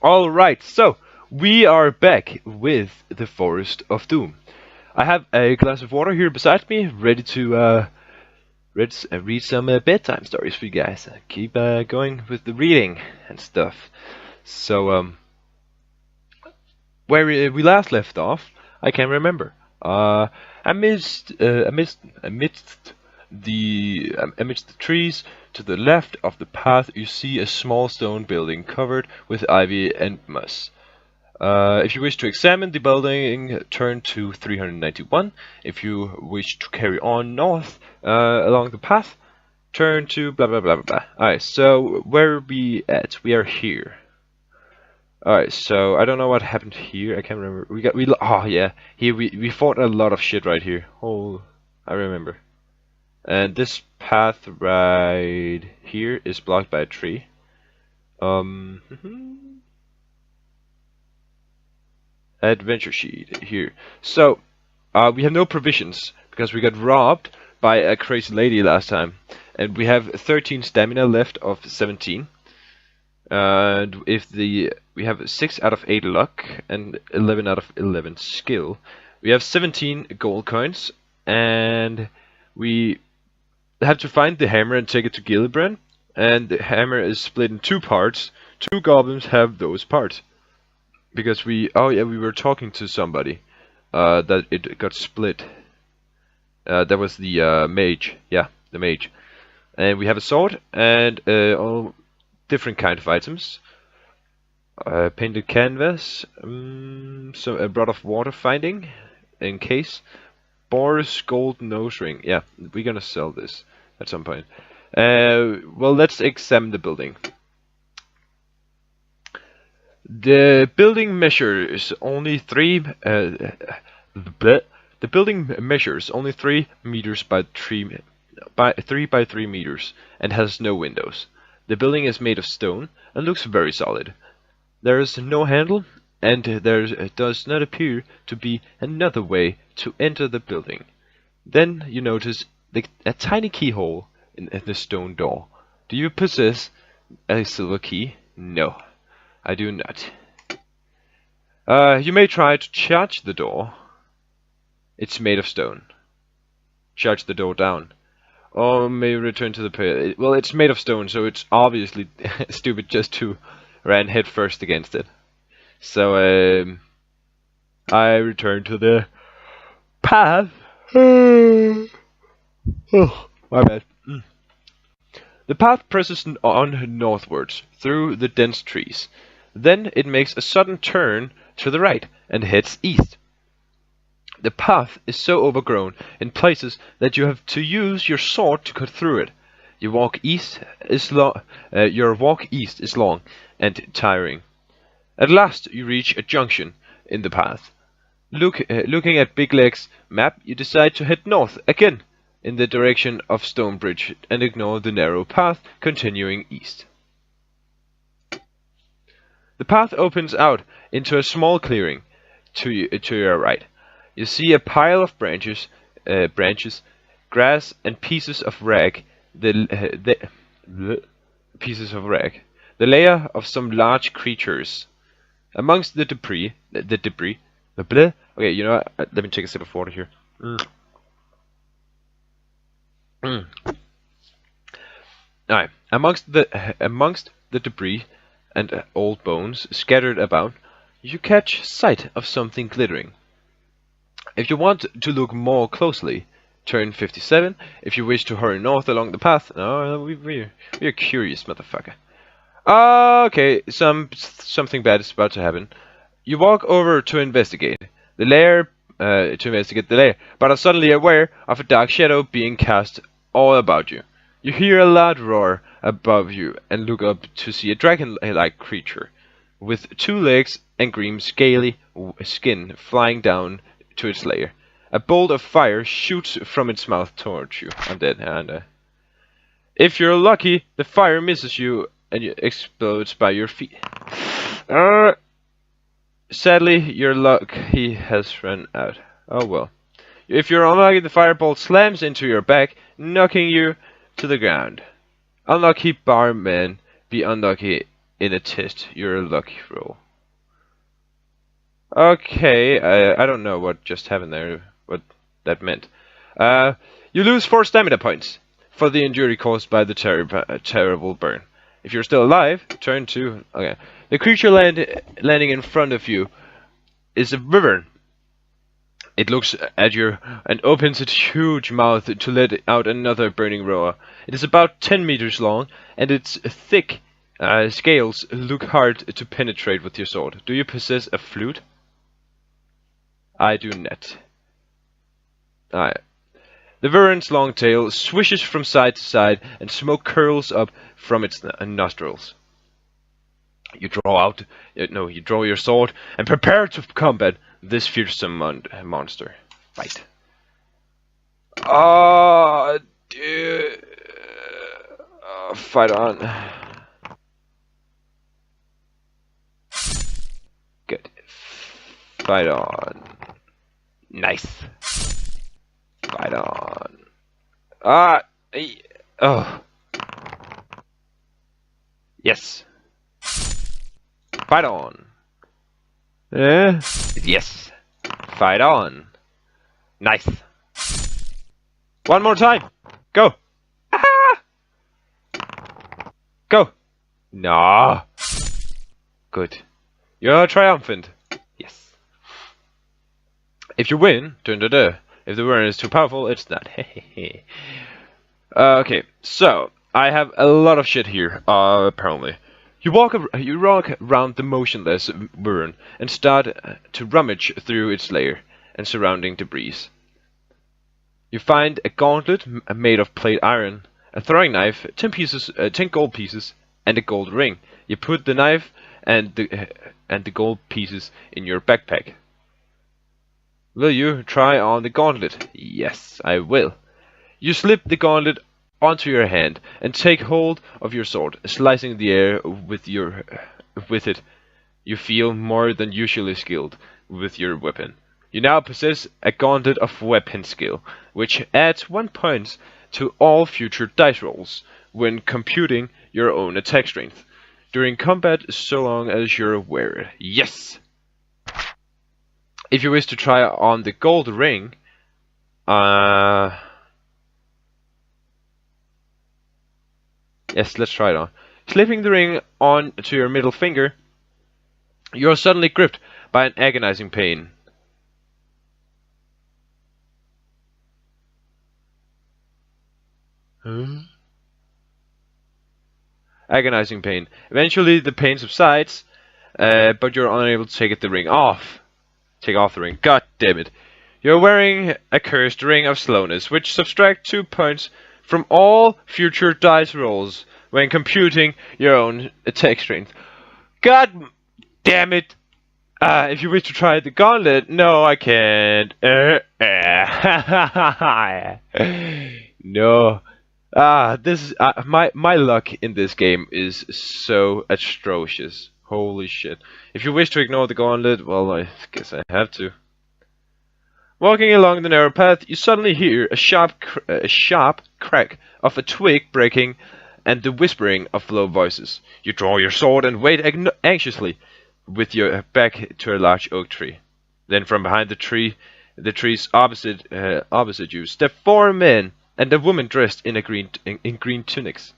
Alright, so we are back with the Forest of Doom. I have a glass of water here beside me, ready to read some bedtime stories for you guys. Keep going with the reading and stuff. So, where we last left off, I can't remember. Amidst the trees to the left of the path, you see a small stone building covered with ivy and moss. If you wish to examine the building, turn to 391. If you wish to carry on north along the path, turn to blah blah blah blah blah. Alright, so where are we at? We are here. Alright, so I don't know what happened here. I can't remember. Oh yeah, here we fought a lot of shit right here. Oh, I remember. And this path right here is blocked by a tree. Adventure sheet here. So we have no provisions because we got robbed by a crazy lady last time, and we have 13 stamina left of 17. And we have 6 out of 8 luck and 11 out of 11 skill. We have 17 gold coins, and we have to find the hammer and take it to Gillibrand. And the hammer is split in 2 parts. 2 goblins have those parts. Because we were talking to somebody that it got split. That was the mage. Yeah, the mage. And we have a sword and all different kind of items. Painted canvas, so a rod of water finding in case. Boar's gold nose ring. Yeah, we're gonna sell this at some point. Well, let's examine the building. The building measures only 3 meters by 3 by 3 meters and has no windows. The building is made of stone and looks very solid. There is no handle, and there does not appear to be another way to enter the building. Then you notice a tiny keyhole in the stone door. Do you possess a silver key? No, I do not. You may try to charge the door. It's made of stone. Charge the door down. Or may return to the player. Well, it's made of stone, so it's obviously stupid just to run head first against it. So, I return to the path. Oh, my bad. The path presses on northwards through the dense trees. Then it makes a sudden turn to the right and heads east. The path is so overgrown in places that you have to use your sword to cut through it. Your walk east is long and tiring. At last you reach a junction in the path. Looking at Big Leg's map, you decide to head north again in the direction of Stonebridge and ignore the narrow path continuing east. The path opens out into a small clearing to your right. You see a pile of branches, grass, and pieces of rag. Pieces of rag. The lair of some large creatures. Amongst the debris. Okay, you know what? Let me take a sip of water here. Alright, amongst the debris and old bones scattered about, you catch sight of something glittering. If you want to look more closely, turn 57. If you wish to hurry north along the path, we're curious, motherfucker. Okay, something bad is about to happen. You walk over to investigate the lair, but are suddenly aware of a dark shadow being cast all about you. You hear a loud roar above you and look up to see a dragon-like creature with 2 legs and green scaly skin flying down to its lair. A bolt of fire shoots from its mouth towards you. I'm dead, and if you're lucky, the fire misses you and it explodes by your feet. Sadly, your luck has run out. Oh well. If you're unlucky, the firebolt slams into your back, knocking you to the ground. Unlucky barman, be unlucky in a test your luck roll. Okay, I don't know what just happened there, what that meant. You lose 4 stamina points for the injury caused by the terrible burn. If you're still alive, turn to... Okay. The creature landing in front of you is a wyvern. It looks at you and opens its huge mouth to let out another burning roar. It is about 10 meters long, and its thick scales look hard to penetrate with your sword. Do you possess a flute? I do not. Alright. The wyvern's long tail swishes from side to side, and smoke curls up from its nostrils. You draw your sword and prepare to combat this fearsome monster. Fight. Ah, dude. Fight on. Good. Fight on. Nice. Fight on. Ah! Oh. Yes. Fight on. Yes. Fight on. Nice. One more time. Go. Ah! Go. Nah. Good. You're triumphant. Yes. If you win, turn to the. If the wyvern is too powerful, it's not. Okay, so I have a lot of shit here. Apparently, you walk around the motionless wyvern and start to rummage through its lair and surrounding debris. You find a gauntlet made of plate iron, a throwing knife, 10 gold pieces, and a gold ring. You put the knife and the gold pieces in your backpack. Will you try on the gauntlet? Yes, I will. You slip the gauntlet onto your hand and take hold of your sword, slicing the air with it. You feel more than usually skilled with your weapon. You now possess a gauntlet of weapon skill, which adds 1 point to all future dice rolls when computing your own attack strength during combat, so long as you're aware. Yes! If you wish to try on the gold ring, yes, let's try it on. Slipping the ring on to your middle finger, you are suddenly gripped by an agonizing pain. Huh? Agonizing pain. Eventually, the pain subsides, but you're unable to take the ring off. Take off the ring. God damn it. You're wearing a cursed ring of slowness, which subtracts 2 points from all future dice rolls when computing your own attack strength. God damn it. If you wish to try the gauntlet, no, I can't. No. This is my luck in this game is so atrocious. Holy shit. If you wish to ignore the gauntlet, well, I guess I have to. Walking along the narrow path, you suddenly hear a sharp crack of a twig breaking and the whispering of low voices. You draw your sword and wait anxiously with your back to a large oak tree. Then from behind the trees opposite you, step 4 men and a woman dressed in green tunics.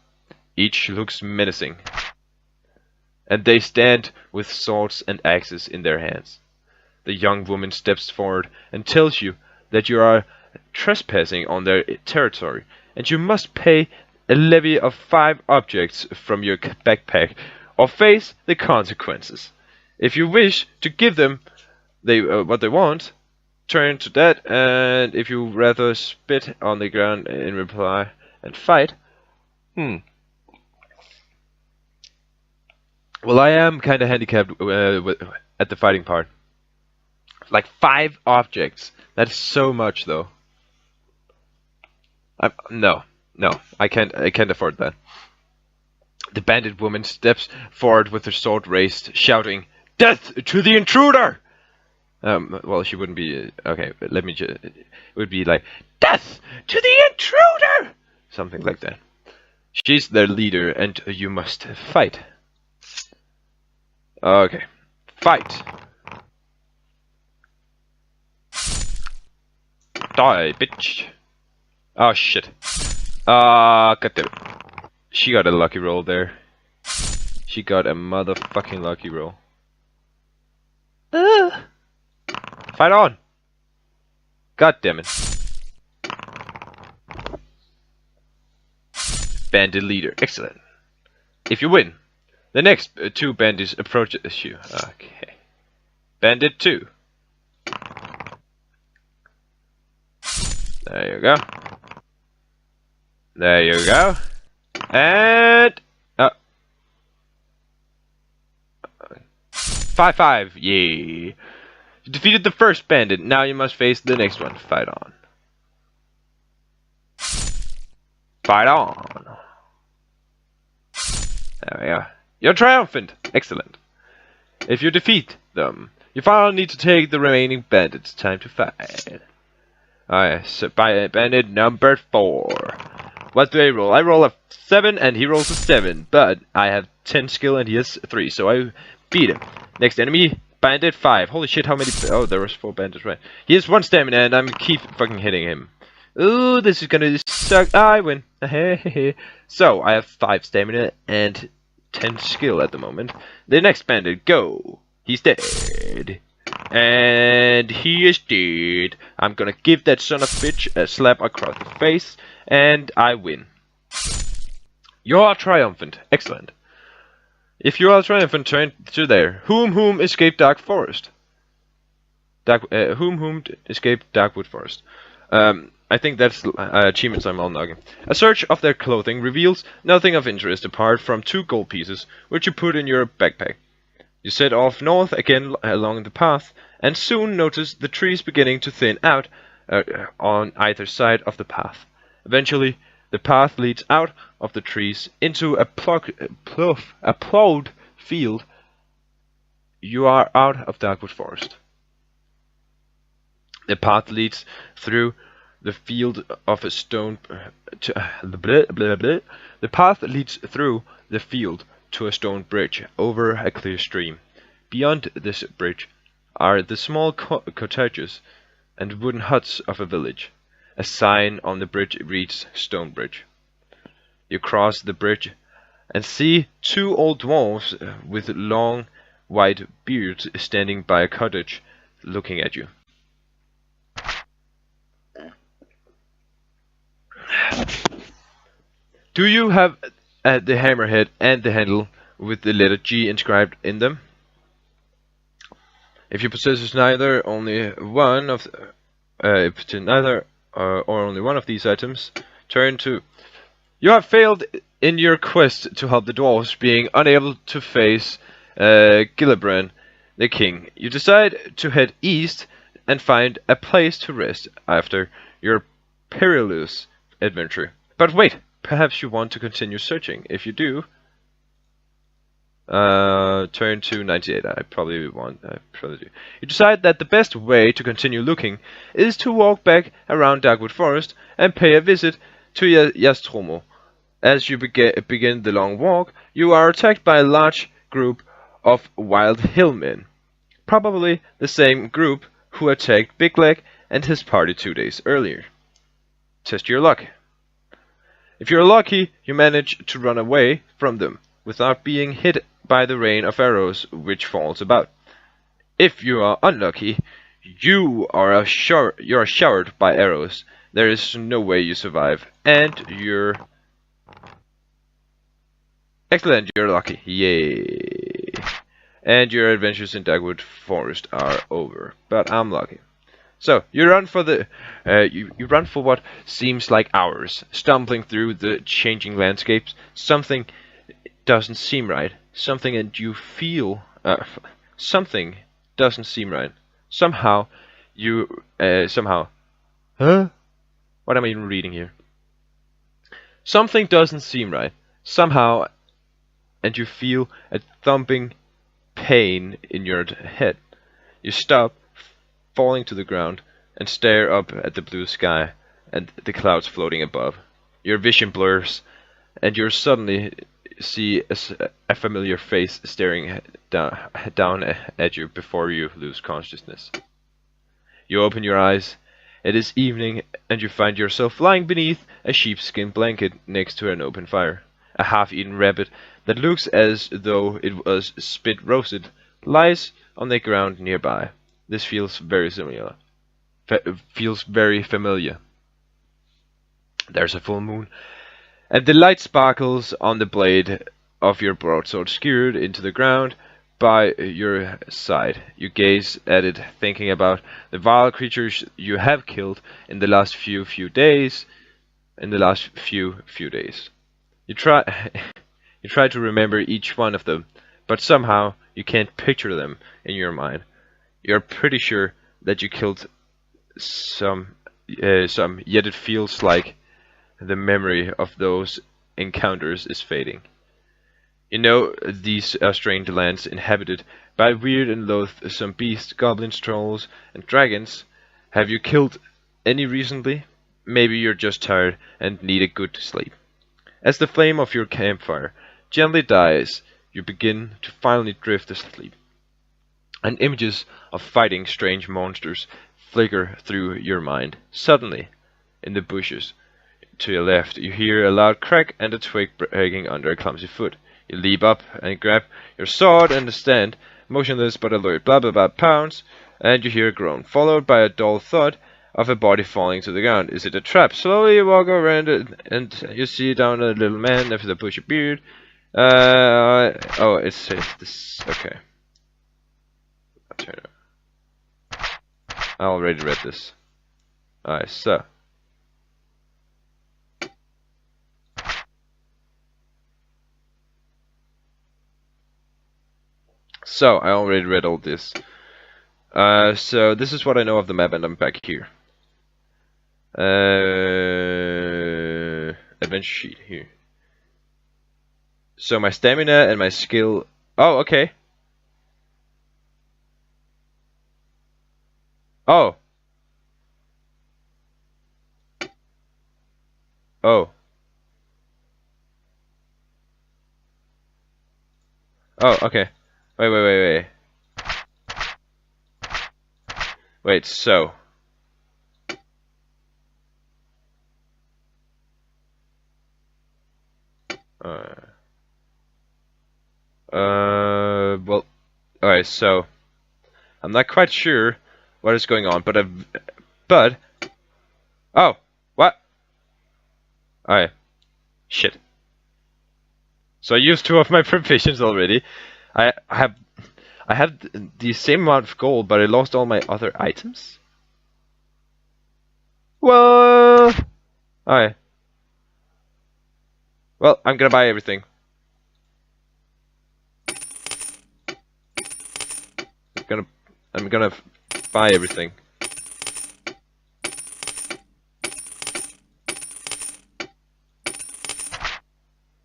Each looks menacing, and they stand with swords and axes in their hands. The young woman steps forward and tells you that you are trespassing on their territory, and you must pay a levy of 5 objects from your backpack, or face the consequences. If you wish to give them what they want, turn to that, and if you rather spit on the ground in reply and fight, well, I am kind of handicapped at the fighting part. Like 5 objects. That's so much, though. No, I can't afford that. The bandit woman steps forward with her sword raised, shouting, "Death to the intruder!" Well, she wouldn't be. Okay, but let me just. It would be like, "Death to the intruder!" Something like that. She's their leader, and you must fight. Okay. Fight! Die, bitch! Oh shit. Goddammit. She got a lucky roll there. She got a motherfucking lucky roll. Fight on! God damn it. Bandit leader. Excellent. If you win, the next two bandits approach you. Okay. Bandit 2. There you go. There you go. And 5-5. Yay. You defeated the first bandit. Now you must face the next one. Fight on. Fight on. There we go. You're triumphant. Excellent. If you defeat them, you finally need to take the remaining bandits. Time to fight. Alright, so bandit number 4. What do I roll? I roll a 7 and he rolls a 7, but I have 10 skill and he has 3, so I beat him. Next enemy, bandit 5. Holy shit, how many? Oh, there was 4 bandits, right? He has 1 stamina and I'm keep fucking hitting him. Ooh, this is gonna suck. I win. So, I have 5 stamina and 10 skill at the moment. The next bandit, go. He's dead. And he is dead. I'm gonna give that son of a bitch a slap across the face, and I win. You are triumphant. Excellent. If you are triumphant, turn to there. Whom escaped Dark Forest? Whom escaped Darkwood Forest? I think that's achievements I'm unlocking. A search of their clothing reveals nothing of interest apart from 2 gold pieces, which you put in your backpack. You set off north again along the path, and soon notice the trees beginning to thin out on either side of the path. Eventually, the path leads out of the trees into a plowed field. You are out of Darkwood Forest. The path leads through the field of a stone. The path leads through the field to a stone bridge over a clear stream. Beyond this bridge are the small cottages and wooden huts of a village. A sign on the bridge reads Stone Bridge. You cross the bridge and see 2 old dwarves with long white beards standing by a cottage looking at you. Do you have the hammerhead and the handle with the letter G inscribed in them? If you possess neither, only one of or only one of these items, turn to. You have failed in your quest to help the dwarves, being unable to face Gillibrand, the king. You decide to head east and find a place to rest after your perilous adventure. But wait, perhaps you want to continue searching. If you do, turn to 98. I probably do. You decide that the best way to continue looking is to walk back around Darkwood Forest and pay a visit to Jastromo. As you begin the long walk, you are attacked by a large group of wild hillmen. Probably the same group who attacked Big Leg and his party 2 days earlier. Test your luck. If you're lucky, you manage to run away from them without being hit by the rain of arrows which falls about. If you are unlucky, you are showered by arrows. There is no way you survive, and you're excellent. You're lucky. Yay! And your adventures in Darkwood Forest are over. But I'm lucky. So you run for the you run for what seems like hours, stumbling through the changing landscapes. Something doesn't seem right. Something and you feel something doesn't seem right. Somehow you huh? What am I even reading here? Something doesn't seem right. Somehow, and you feel a thumping pain in your head. You stop, falling to the ground, and stare up at the blue sky and the clouds floating above. Your vision blurs, and you're suddenly see a familiar face staring down at you before you lose consciousness. You open your eyes. It is evening, and you find yourself lying beneath a sheepskin blanket next to an open fire. A half-eaten rabbit that looks as though it was spit roasted lies on the ground nearby. This feels very similar. Feels very familiar. There's a full moon, and the light sparkles on the blade of your broadsword skewered into the ground by your side. You gaze at it, thinking about the vile creatures you have killed in the last few days. You try you try to remember each one of them, but somehow you can't picture them in your mind. You're pretty sure that you killed some, yet it feels like the memory of those encounters is fading. You know these are strange lands inhabited by weird and loathsome beasts, goblins, trolls, and dragons. Have you killed any recently? Maybe you're just tired and need a good sleep. As the flame of your campfire gently dies, you begin to finally drift asleep, and images of fighting strange monsters flicker through your mind. Suddenly, in the bushes to your left, you hear a loud crack and a twig breaking under a clumsy foot. You leap up and grab your sword and stand, motionless but alert. Blah blah blah pounds, and you hear a groan, followed by a dull thud of a body falling to the ground. Is it a trap? Slowly you walk around it, and you see down a little man with a bushy beard. Oh, it's this. Okay. I'll turn it. I already read this. Alright, so. So, I already read all this. So this is what I know of the map, and I'm back here. Adventure sheet here. So my stamina and my skill. Oh, okay. Oh. Oh. Oh, okay. Wait. Wait, so. Well, alright, so. I'm not quite sure what is going on, but. Oh! What? Alright. Shit. So I used 2 of my provisions already. I have the same amount of gold, but I lost all my other items? Well... Alright. Well, I'm gonna buy everything. I'm gonna buy everything.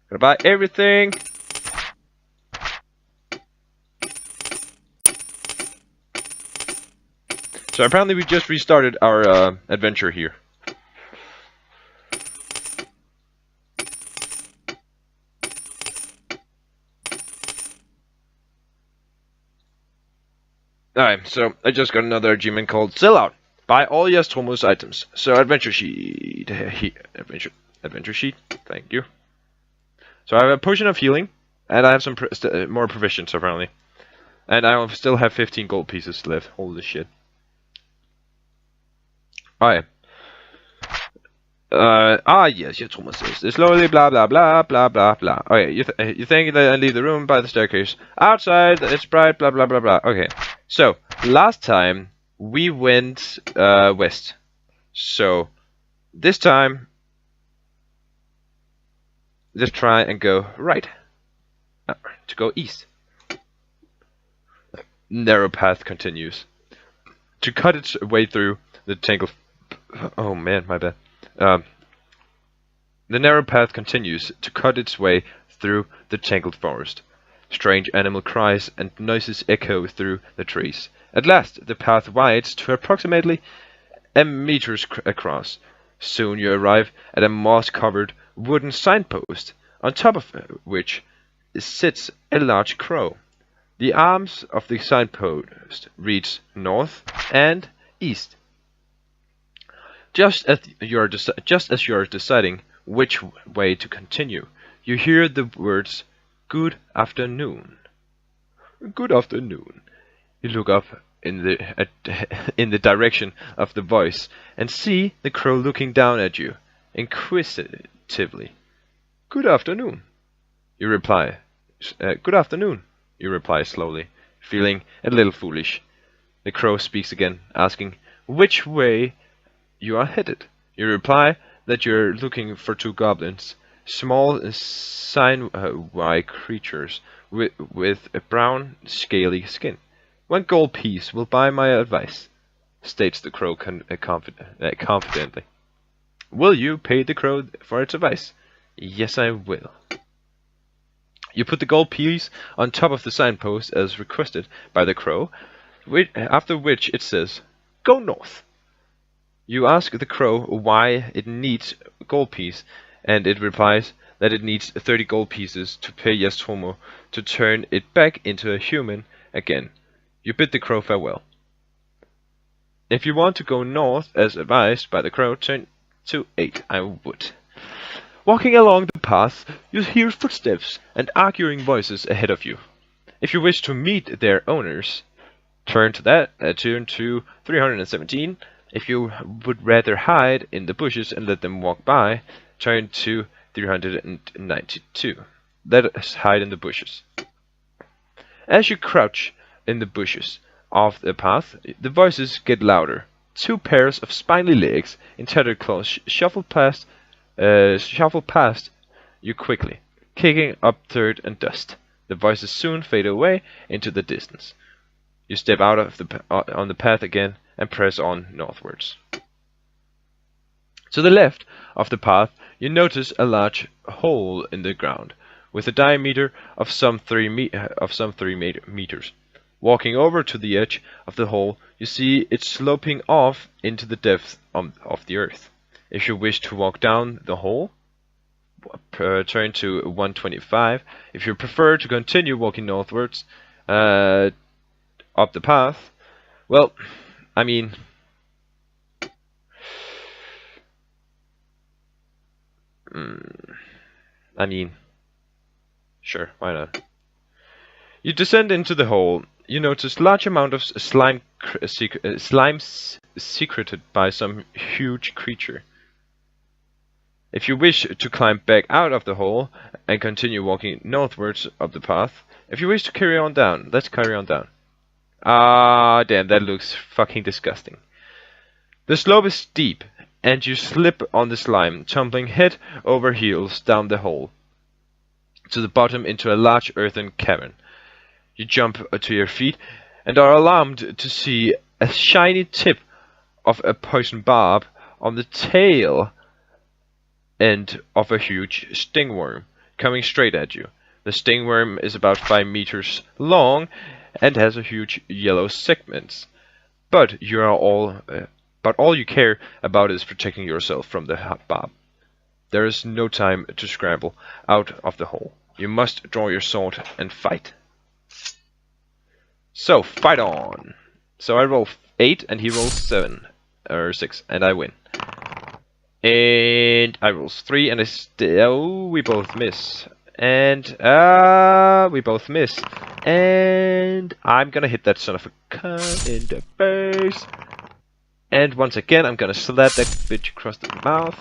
Gonna buy everything. So apparently we just restarted our adventure here. Alright, so I just got another achievement called Sell Out. Buy all Yastromo's items. So adventure sheet. Adventure sheet. Thank you. So I have a potion of healing, and I have some more provisions apparently. And I still have 15 gold pieces left. Holy shit. Alright. Yes, your Thomas says. Slowly, blah, blah, blah, blah, blah, blah. Okay, you think that I leave the room by the staircase. Outside, it's bright, blah, blah, blah, blah. Okay, so, last time, we went, west. So, this time, let's try and go right. To go east. Narrow path continues. To cut its way through the tangled... Oh man, my bad. The narrow path continues to cut its way through the tangled forest. Strange animal cries and noises echo through the trees. At last, the path widens to approximately a meter across. Soon you arrive at a moss-covered wooden signpost, on top of which sits a large crow. The arms of the signpost reads north and east. Just as you are deciding which way to continue, you hear the words, "Good afternoon." Good afternoon. You look up in the direction of the voice and see the crow looking down at you, inquisitively. Good afternoon. You reply. Good afternoon. You reply slowly, feeling a little foolish. The crow speaks again, asking which way you are headed. You reply that you're looking for two goblins, small sign-like creatures with a brown, scaly skin. 1 gold piece will buy my advice, states the crow confidently. Will you pay the crow for its advice? Yes, I will. You put the gold piece on top of the signpost as requested by the crow, after which it says, "Go north." You ask the crow why it needs a gold piece, and it replies that it needs 30 gold pieces to pay Yastomo to turn it back into a human again. You bid the crow farewell. If you want to go north as advised by the crow, turn to 8. I would. Walking along the path, you hear footsteps and arguing voices ahead of you. If you wish to meet their owners, turn to 317. If you would rather hide in the bushes and let them walk by, turn to 392. Let us hide in the bushes. As you crouch in the bushes of the path, the voices get louder. 2 pairs of spiny legs in tattered clothes shuffle past you quickly, kicking up dirt and dust. The voices soon fade away into the distance. You step out of on the path again and press on northwards. To the left of the path, you notice a large hole in the ground, with a diameter of some 3 meters. Walking over to the edge of the hole, you see it sloping off into the depth of the earth. If you wish to walk down the hole, turn to 125. If you prefer to continue walking northwards up the path, well, I mean, sure, why not? You descend into the hole. You notice large amount of slime secreted by some huge creature. If you wish to climb back out of the hole and continue walking northwards up the path, if you wish to carry on down, let's carry on down. Ah, damn, that looks fucking disgusting. The slope is steep, and you slip on the slime, tumbling head over heels down the hole to the bottom into a large earthen cavern. You jump to your feet and are alarmed to see a shiny tip of a poison barb on the tail end of a huge stingworm coming straight at you. The stingworm is about 5 meters long and has a huge yellow segments. But all you care about is protecting yourself from the barb. There is no time to scramble out of the hole. You must draw your sword and fight. So, fight on! So I roll 8 and he rolls 7 or 6 and I win. And I roll 3 and we both miss. And we both miss. And I'm gonna hit that son of a cunt in the face. And once again, I'm gonna slap that bitch across the mouth.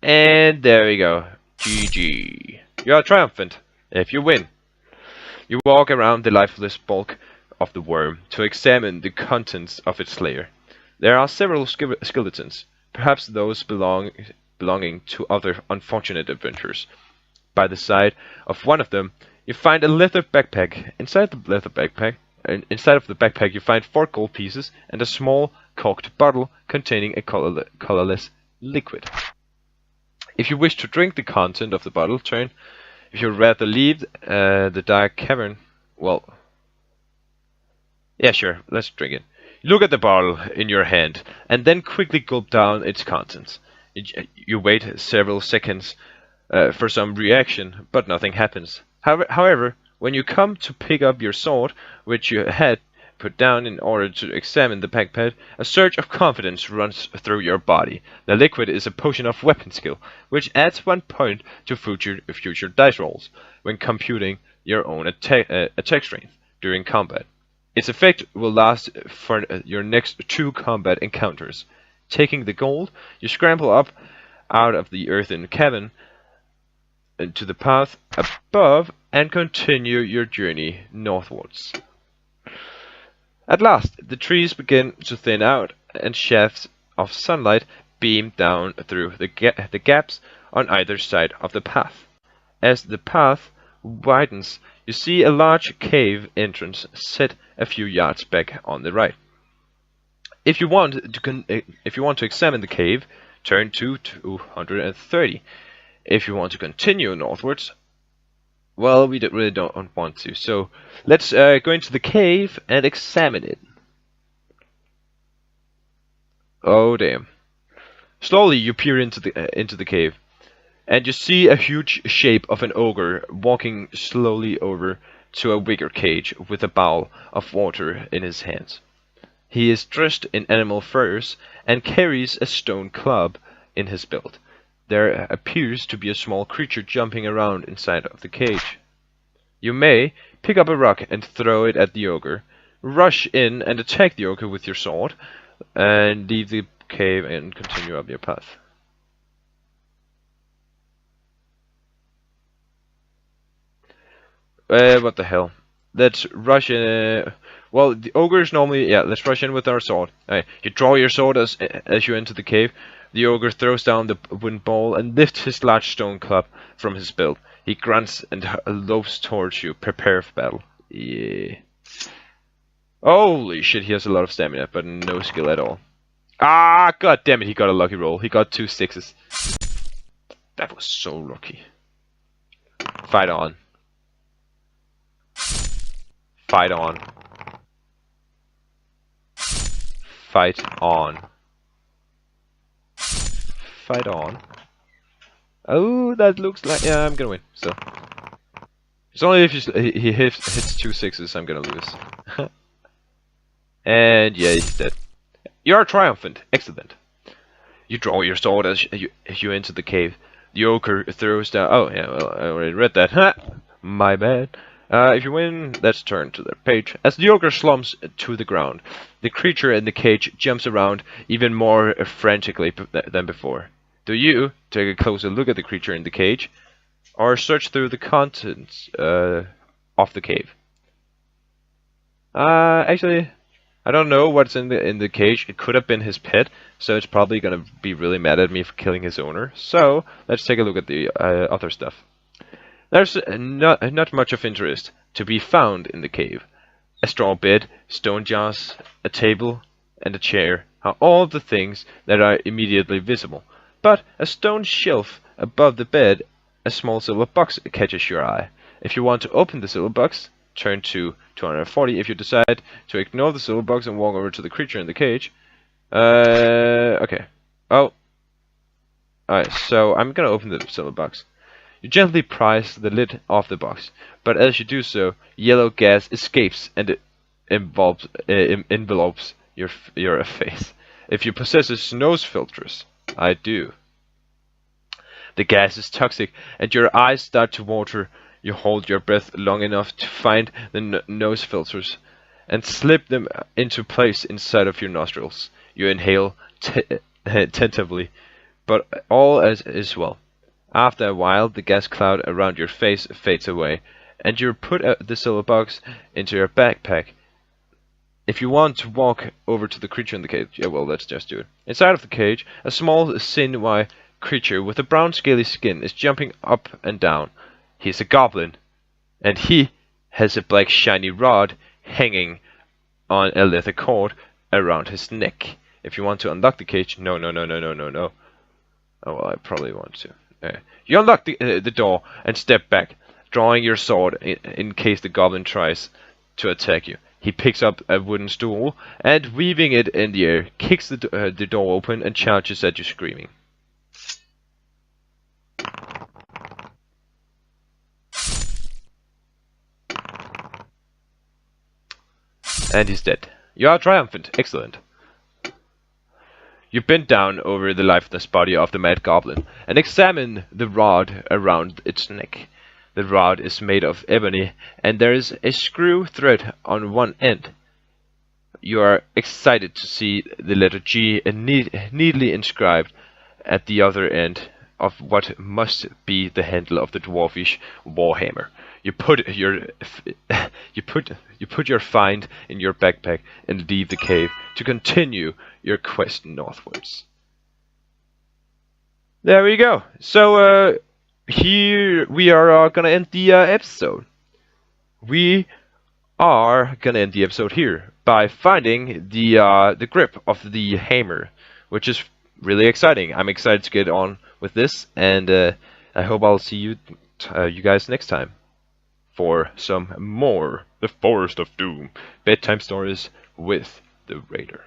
And there we go. GG. You are triumphant if you win. You walk around the lifeless bulk of the worm to examine the contents of its lair. There are several skeletons, perhaps those belonging to other unfortunate adventurers. By the side of one of them, you find a leather backpack. Inside of the backpack, you find 4 gold pieces and a small corked bottle containing a colorless liquid. If you wish to drink the content of the bottle, turn. If you'd rather leave the dark cavern, well, yeah, sure, let's drink it. Look at the bottle in your hand, and then quickly gulp down its contents. You wait several seconds for some reaction, but nothing happens. However, when you come to pick up your sword, which you had put down in order to examine the backpack, a surge of confidence runs through your body. The liquid is a potion of weapon skill, which adds 1 point to future dice rolls when computing your own attack strength during combat. Its effect will last for your next 2 combat encounters. Taking the gold, you scramble up out of the earthen cavern into the path above and continue your journey northwards. At last, the trees begin to thin out and shafts of sunlight beam down through the gaps on either side of the path. As the path widens, you see a large cave entrance set a few yards back on the right. If you want to examine the cave, turn to 230. If you want to continue northwards, well, we really don't want to. So let's go into the cave and examine it. Oh damn! Slowly you peer into the cave, and you see a huge shape of an ogre walking slowly over to a wicker cage with a bowl of water in his hands. He is dressed in animal furs and carries a stone club in his belt. There appears to be a small creature jumping around inside of the cage. You may pick up a rock and throw it at the ogre, rush in and attack the ogre with your sword, and leave the cave and continue up your path. What the hell? Let's rush in. Well, the ogres normally, yeah. Let's rush in with our sword. You draw your sword as you enter the cave. The ogre throws down the wooden bowl and lifts his large stone club from his belt. He grunts and lopes towards you. Prepare for battle. Yeah. Holy shit! He has a lot of stamina, but no skill at all. Ah, god damn it! He got a lucky roll. He got 2 6s. That was so lucky. Fight on. Fight on. Fight on. Fight on. Oh, that looks like... Yeah, I'm gonna win, so... It's only if he hits 2 6s I'm gonna lose. And yeah, he's dead. You are triumphant. Excellent. You draw your sword as you enter the cave. The ogre throws down... Oh, yeah, well, I already read that. Ha! My bad. If you win, let's turn to the page. As the ogre slumps to the ground, the creature in the cage jumps around even more frantically than before. Do you take a closer look at the creature in the cage, or search through the contents of the cave? Actually, I don't know what's in the cage. It could have been his pet, so it's probably gonna be really mad at me for killing his owner. So let's take a look at the other stuff. There's not much of interest to be found in the cave. A straw bed, stone jars, a table, and a chair are all the things that are immediately visible. But a stone shelf above the bed, a small silver box catches your eye. If you want to open the silver box, turn to 240. If you decide to ignore the silver box and walk over to the creature in the cage, okay. Oh, alright. So I'm gonna open the silver box. You gently prise the lid off the box, but as you do so, yellow gas escapes and it envelopes your face. If you possess nose filters, I do. The gas is toxic, and your eyes start to water. You hold your breath long enough to find the nose filters and slip them into place inside of your nostrils. You inhale tentatively, but all is well. After a while, the gas cloud around your face fades away, and you put the silver box into your backpack. If you want to walk over to the creature in the cage, yeah, well, let's just do it. Inside of the cage, a small sinewy creature with a brown scaly skin is jumping up and down. He's a goblin, and he has a black shiny rod hanging on a leather cord around his neck. If you want to unlock the cage, no. Oh, well, I probably want to. You unlock the door and step back, drawing your sword in case the goblin tries to attack you. He picks up a wooden stool and, weaving it in the air, kicks the door open and charges at you screaming. And he's dead. You are triumphant. Excellent. You bend down over the lifeless body of the mad goblin and examine the rod around its neck. The rod is made of ebony, and there is a screw thread on one end. You are excited to see the letter G neatly inscribed at the other end of what must be the handle of the dwarfish warhammer. You put your find in your backpack and leave the cave to continue your quest northwards. There we go. So here we are gonna end the episode. We are gonna end the episode here by finding the grip of the hammer, which is really exciting. I'm excited to get on with this, and I hope I'll see you guys next time for some more The Forest of Doom bedtime stories with the Raider.